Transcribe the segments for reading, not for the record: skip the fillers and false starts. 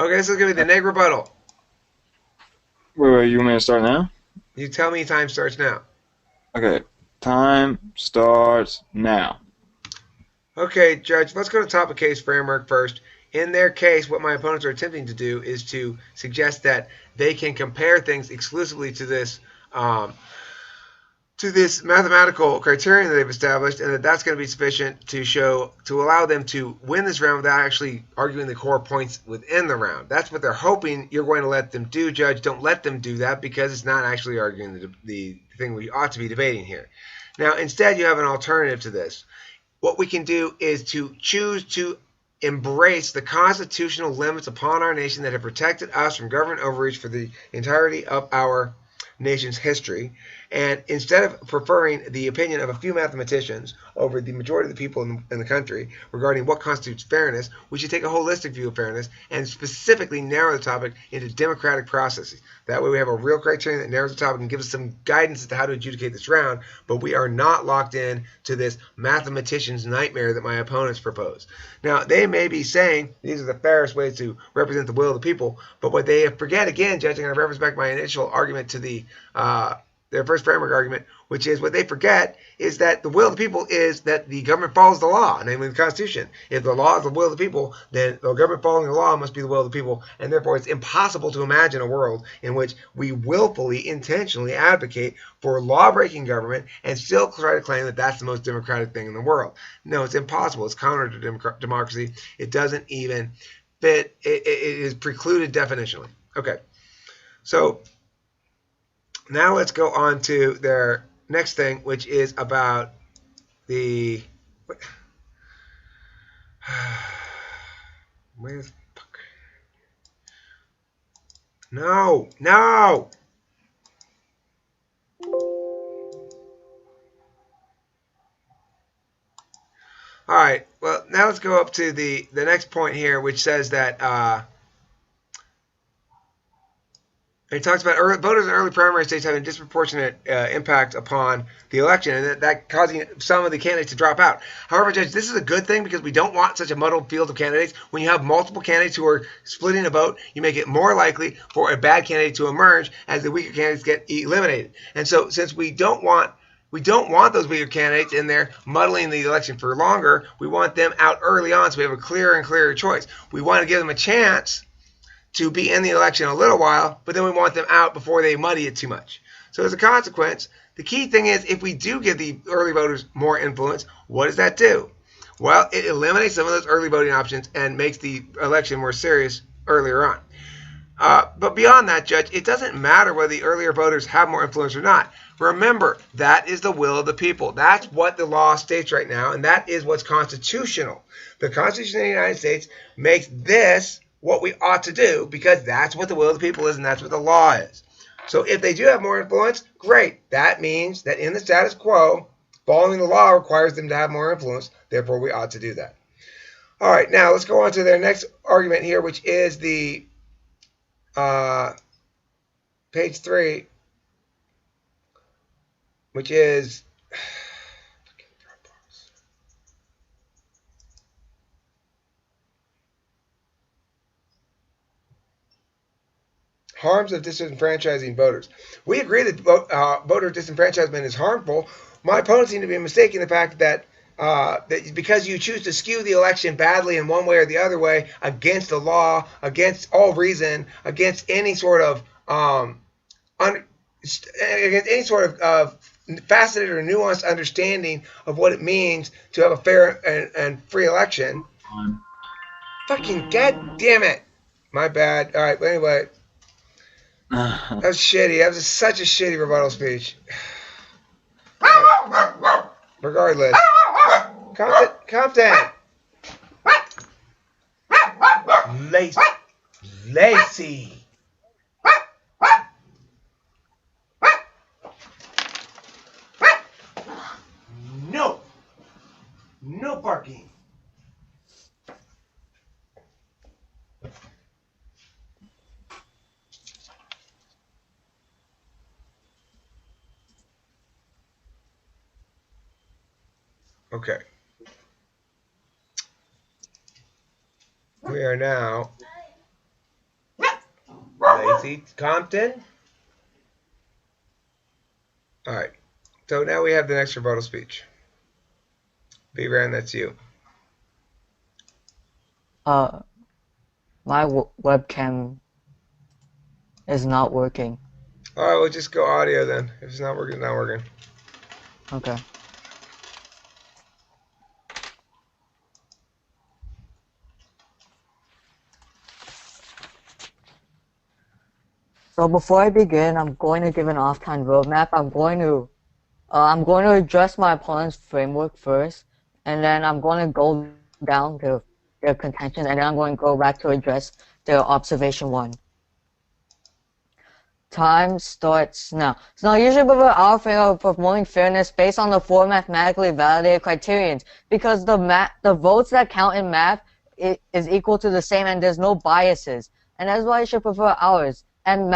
Okay, this is going to be the neg rebuttal. Wait, you want me to start now? You tell me time starts now. Okay, time starts now. Okay, Judge, let's go to topic case framework first. In their case, what my opponents are attempting to do is to suggest that they can compare things exclusively um, to this mathematical criterion that they've established, and that that's going to be sufficient to allow them to win this round without actually arguing the core points within the round. That's what they're hoping you're going to let them do, Judge. Don't let them do that because it's not actually arguing the thing we ought to be debating here. Now, instead, you have an alternative to this. What we can do is to choose to embrace the constitutional limits upon our nation that have protected us from government overreach for the entirety of our nation's history. And instead of preferring the opinion of a few mathematicians over the majority of the people in the country regarding what constitutes fairness, we should take a holistic view of fairness and specifically narrow the topic into democratic processes. That way we have a real criterion that narrows the topic and gives us some guidance as to how to adjudicate this round, but we are not locked in to this mathematician's nightmare that my opponents propose. Now, they may be saying these are the fairest ways to represent the will of the people, but what they forget, again, Judge, I'm going to reference back my initial argument to their first framework argument, which is what they forget is that the will of the people is that the government follows the law, namely the Constitution. If the law is the will of the people, then the government following the law must be the will of the people, and therefore it's impossible to imagine a world in which we willfully, intentionally advocate for law-breaking government and still try to claim that that's the most democratic thing in the world. No, it's impossible. It's counter to democracy. It doesn't even fit. It is precluded definitionally. Okay, so now let's go on to their next thing, which is about the. Where's. No! No! All right. Well, now let's go up to the next point here, which says that it talks about voters in early primary states having disproportionate impact upon the election, and that causing some of the candidates to drop out. However, Judge, this is a good thing because we don't want such a muddled field of candidates. When you have multiple candidates who are splitting a vote, you make it more likely for a bad candidate to emerge as the weaker candidates get eliminated. And so, since we don't want those weaker candidates in there muddling the election for longer. We want them out early on so we have a clearer and clearer choice. We want to give them a chance to be in the election a little while, but then we want them out before they muddy it too much. So as a consequence, the key thing is if we do give the early voters more influence, what does that do? Well, it eliminates some of those early voting options and makes the election more serious earlier on. But beyond that, Judge, it doesn't matter whether the earlier voters have more influence or not. Remember, that is the will of the people. That's what the law states right now, and that is what's constitutional. The Constitution of the United States makes this what we ought to do because that's what the will of the people is and that's what the law is. So if they do have more influence, great. That means that in the status quo, following the law requires them to have more influence. Therefore, we ought to do that. All right, now let's go on to their next argument here, which is the page 3, which is harms of disenfranchising voters. We agree that voter disenfranchisement is harmful. My opponents seem to be mistaking the fact that that because you choose to skew the election badly in one way or the other way against the law, against all reason, against any sort of against any sort of faceted or nuanced understanding of what it means to have a fair and free election. Fucking god damn it! My bad. All right, but anyway, that was shitty. That was such a shitty rebuttal speech. Regardless, Compton, Lacey, Lacey. No, no barking. Okay, we are now see. Compton. All right. So now we have the next rebuttal speech. Bran, that's you. Uh, my webcam is not working. All right, we'll just go audio then. If it's not working, it's not working. Okay. So before I begin, I'm going to give an off-time roadmap. I'm going to address my opponent's framework first, and then I'm going to go down to their contention, and then I'm going to go back to address their observation one. Time starts now. So now usually we our thing of promoting fairness based on the four mathematically validated criterions, because the votes that count in math is equal to the same, and there's no biases, and that's why you should prefer ours. And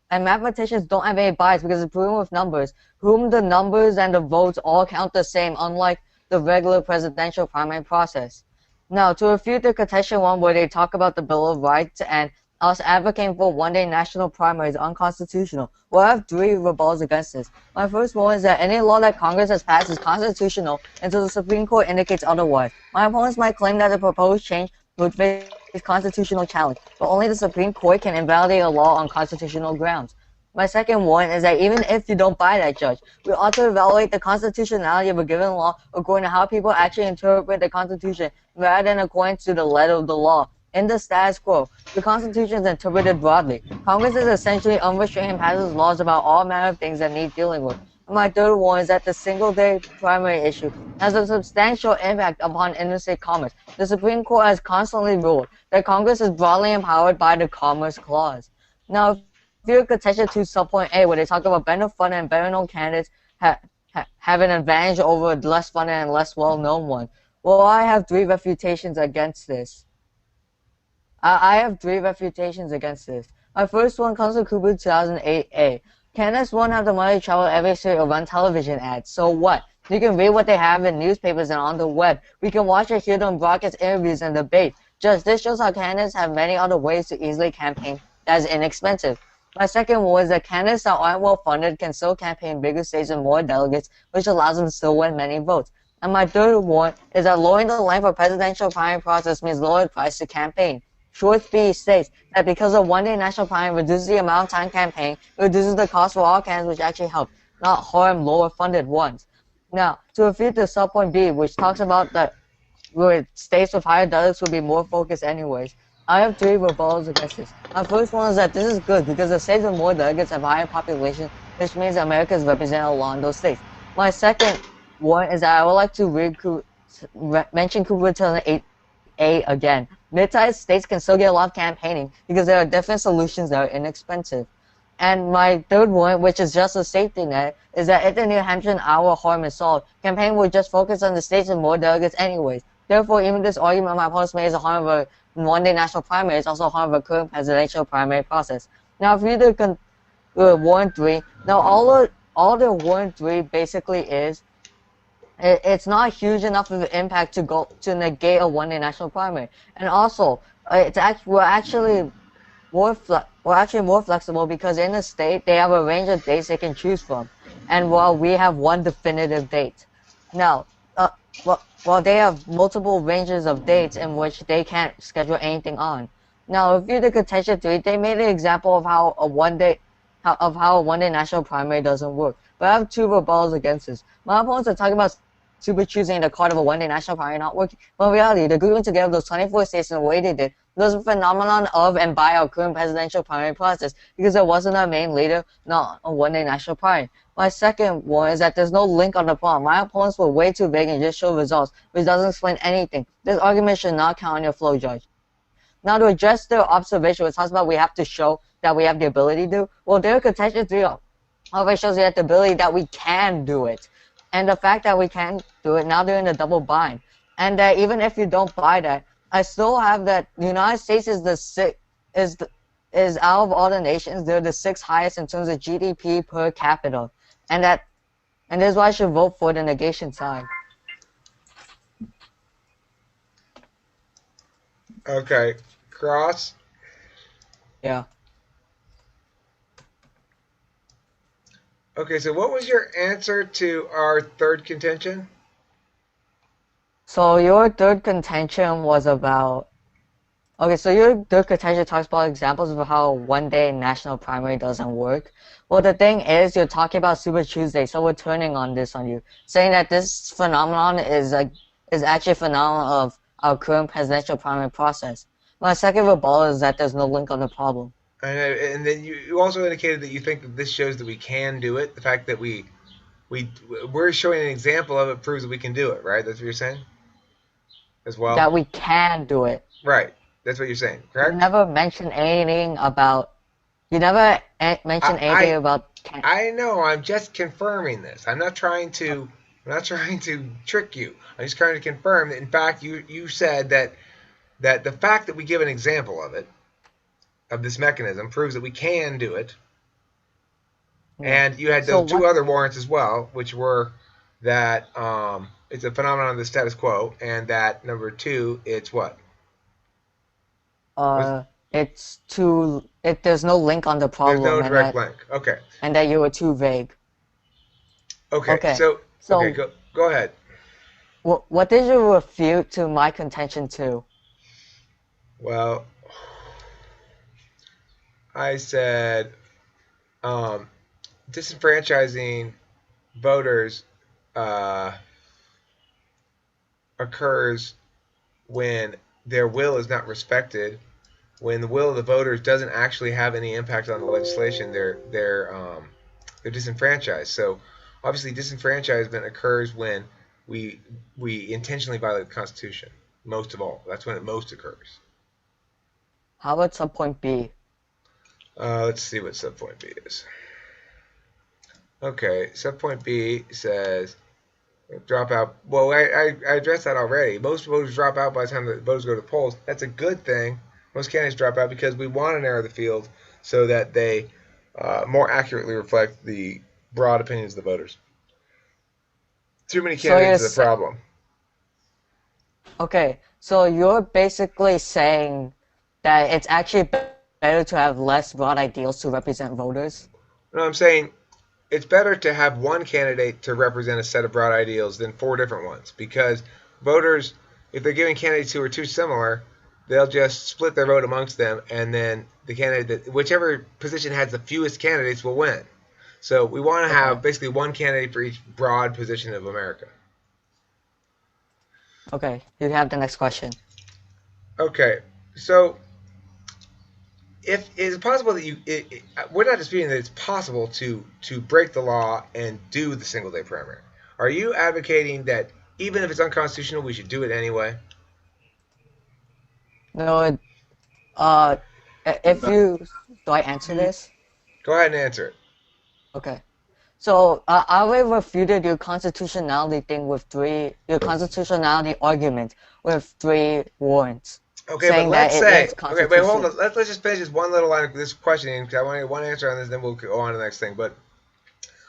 mathematicians don't have any bias because it's proven with numbers, whom the numbers and the votes all count the same, unlike the regular presidential primary process. Now, to refute the contention one where they talk about the Bill of Rights and us advocating for one-day national primary is unconstitutional. Well, I have three rebuttals against this. My first one is that any law that Congress has passed is constitutional until the Supreme Court indicates otherwise. My opponents might claim that the proposed change would face constitutional challenge, but only the Supreme Court can invalidate a law on constitutional grounds. My second one is that even if you don't buy that, Judge, we ought to evaluate the constitutionality of a given law according to how people actually interpret the Constitution rather than according to the letter of the law. In the status quo, the Constitution is interpreted broadly. Congress is essentially unrestrained and passes laws about all manner of things that need dealing with. And my third one is that the single-day primary issue has a substantial impact upon interstate commerce. The Supreme Court has constantly ruled that Congress is broadly empowered by the Commerce Clause. Now, if you look at Section 2, Subpoint A, where they talk about better funded and better known candidates have an advantage over less funded and less well-known ones. Well, I have three refutations against this. I have three refutations against this. My first one comes from Cooper 2008A. Candidates won't have the money to travel every city or run television ads. So what? You can read what they have in newspapers and on the web. We can watch or hear them broadcast interviews and debate. Just this shows how candidates have many other ways to easily campaign that is inexpensive. My second one is that candidates that aren't well funded can still campaign in bigger states and more delegates, which allows them to still win many votes. And my third one is that lowering the length of presidential primary process means lower price to campaign. Short B states that because a one-day national primary reduces the amount of time campaigning, it reduces the cost for all candidates, which actually helps, not harm lower-funded ones. Now, to refute the subpoint B, which talks about that where states with higher delegates will be more focused anyways, I have three rebuttals against this. My first one is that this is good because the states with more delegates have higher population, which means America is represented along those states. My second one is that I would like to mention Cooper 2008A again. Mid-sized states can still get a lot of campaigning because there are different solutions that are inexpensive. And my third one, which is just a safety net, is that if the New Hampshire and Iowa harm is solved, campaign would just focus on the states with more delegates anyways. Therefore, even this argument my opponents made is a harm of a one-day national primary is also a harm of a current presidential primary process. Now, if you do warrant 3, now all the warrant 3 basically is it's not huge enough of an impact to go to negate a one-day national primary. And also, we're actually more flexible because in the state they have a range of dates they can choose from, and while we have one definitive date. Now, while they have multiple ranges of dates in which they can't schedule anything on. Now, if you look at contention 3, they made an example of how a one-day national primary doesn't work. But I have two rebuttals against this. My opponents are talking about super choosing the card of a one-day national primary not working. But in reality, the grouping together of those 24 states in the way they did was a phenomenon of and by our current presidential primary process because there wasn't a main leader, not a one-day national primary. My second one is that there's no link on the problem. My opponents were way too big and just show results, which doesn't explain anything. This argument should not count on your flow, Judge. Now, to address their observation, which talks about we have to show that we have the ability to, well, their contention 3 already shows we have the ability that we can do it. And the fact that we can do it, now they're in a double bind. And that even if you don't buy that, I still have that the United States is is out of all the nations, they're the 6th highest in terms of GDP per capita. And that's why I should vote for the negation side. Okay. Cross. Yeah. Okay, so what was your answer to our third contention? So your third contention was about. Okay, so your third contention talks about examples of how one day national primary doesn't work. Well, the thing is, you're talking about Super Tuesday, so we're turning on this on you, saying that this phenomenon is actually a phenomenon of our current presidential primary process. My second rebuttal is that there's no link on the problem. And then you also indicated that you think that this shows that we can do it. The fact that we we're showing an example of it proves that we can do it, right? That's what you're saying as well. That we can do it. Right. That's what you're saying, You correct? never mentioned anything about. You never mentioned anything I about. I know. I'm just confirming this. I'm not trying to. I'm not trying to trick you. I'm just trying to confirm that. In fact, you said that the fact that we give an example of it, of this mechanism, proves that we can do it. Yeah. And you had So those two what? other warrants as well, which were that it's a phenomenon of the status quo, and that number two, it's what was It's too. There's no link on the there's no problem, direct link. Okay, and that you were too vague. okay, Okay. so okay, So go ahead. what did you refute to my contention to? Well, I said um, disenfranchising voters uh, occurs when their will is not respected, when the will of the voters doesn't actually have any impact on the legislation. They're disenfranchised. So obviously, disenfranchisement occurs when we we intentionally violate the Constitution. Most of all, that's when it most occurs. How about subpoint B? Let's see what subpoint B is. Okay, subpoint B says drop out. Well, I addressed that already. Most voters drop out by the time the voters go to the polls. That's a good thing. Most candidates drop out because we want to narrow the field so that they more accurately reflect the broad opinions of the voters. Too many So candidates is a problem. okay. So you're basically saying that it's actually better to have less broad ideals to represent voters. No, I'm saying it's better to have one candidate to represent a set of broad ideals than four different ones because voters, if they're giving candidates who are too similar, they'll just split their vote amongst them, and then the candidate that whichever position has the fewest candidates will win. So we want to have Okay. basically one candidate for each broad position of America. Okay. You have the next question. Okay, so if it's possible that we're not disputing that it's possible to break the law and do the single day primary. Are you advocating that even if it's unconstitutional, we should do it anyway? No. Uh, if you do I answer this? Go ahead and answer it. Okay. So I will refuted your constitutionality thing with your constitutionality argument with three warrants, Okay, but saying that let's it is say, okay, wait, hold constitutional. on. Let's just finish this one little line of this questioning because I want to get one answer on this, then we'll go on to the next thing. But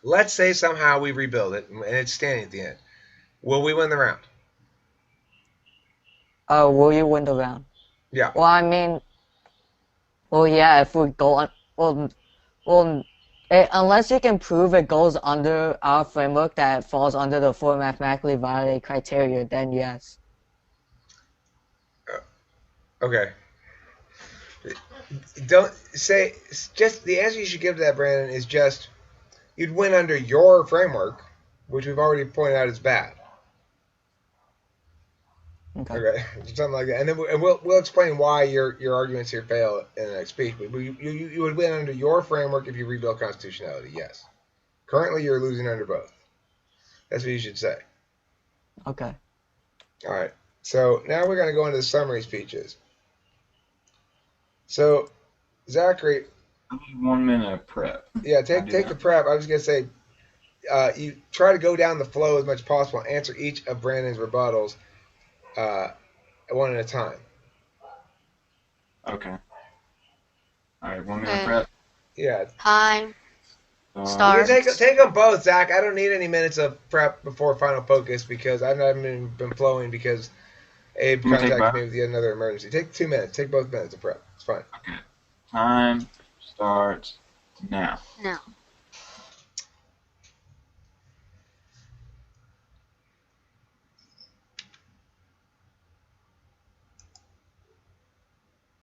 let's say somehow we rebuild it and it's standing at the end. Will we win the round? Will you win the round? Yeah. Well, I mean, well, yeah, if we go on, well, unless you can prove it goes under our framework that falls under the four mathematically validated criteria, then yes. Okay. Don't say just the answer you should give to that, Brandon, is just you'd win under your framework, which we've already pointed out is bad. Okay. Okay, something like that, and then we'll explain why your arguments here fail in the next speech. But you would win under your framework if you rebuild constitutionality. Yes. Currently, you're losing under both. That's what you should say. Okay. All right. So now we're going to go into the summary speeches. So, Zachary, I need 1 minute of prep. yeah, I take do take the that. prep. I was going to say, you try to go down the flow as much as possible and answer each of Brandon's rebuttals uh, one at a time. Okay. All right, 1 minute Okay. prep. Yeah, Time. you Start. can take them both, Zach. I don't need any minutes of prep before final focus because I haven't been flowing because Abe I'm gonna take contacted both. me with yet another emergency. Take 2 minutes. Take both minutes of prep. It's fine. Okay. Time starts now. No.